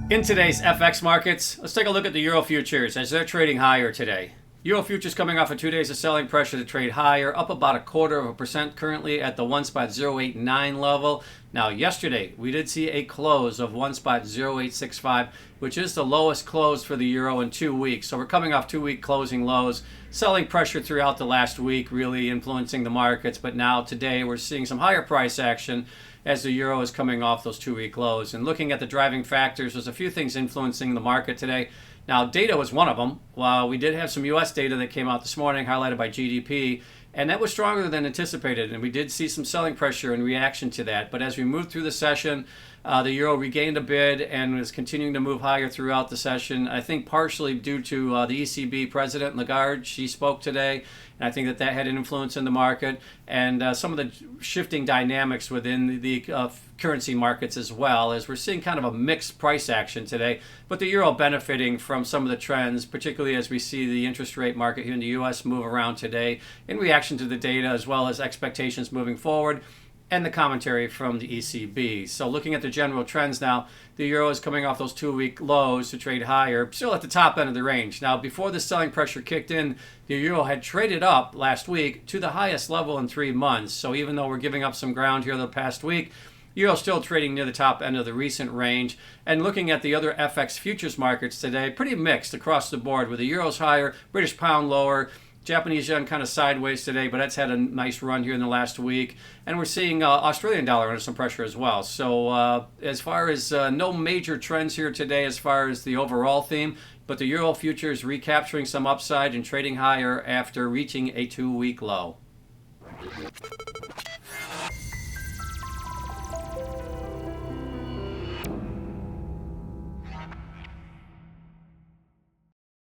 In today's FX markets, let's take a look at the Euro futures as they're trading higher today. Euro futures coming off of 2 days of selling pressure to trade higher, up about 0.25% currently at the 1.089 level. Now, yesterday we did see a close of 1.0865, which is the lowest close for the euro in 2 weeks. So we're coming off 2-week closing lows, selling pressure throughout the last week, really influencing the markets. But now today we're seeing some higher price action as the euro is coming off those 2-week lows. And looking at the driving factors, there's a few things influencing the market today. Now, data was one of them. While we did have some U.S. data that came out this morning, highlighted by GDP, and that was stronger than anticipated, and we did see some selling pressure in reaction to that. But as we moved through the session, the euro regained a bid and is continuing to move higher throughout the session. I think partially due to the ECB President Lagarde. She spoke today, and I think that had an influence in the market, and some of the shifting dynamics within the currency markets as well, as we're seeing kind of a mixed price action today, but the euro benefiting from some of the trends, particularly as we see the interest rate market here in the U.S. move around today in reaction to the data as well as expectations moving forward and the commentary from the ECB. So looking at the general trends now, the euro is coming off those 2-week lows to trade higher, still at the top end of the range. Now, before the selling pressure kicked in, the euro had traded up last week to the highest level in 3 months. So even though we're giving up some ground here the past week, euro still trading near the top end of the recent range. And looking at the other FX futures markets today, pretty mixed across the board, with the euros higher, British pound lower, Japanese yen kind of sideways today, but that's had a nice run here in the last week. And we're seeing Australian dollar under some pressure as well. So as far as no major trends here today as far as the overall theme, but the euro futures recapturing some upside and trading higher after reaching a 2-week low.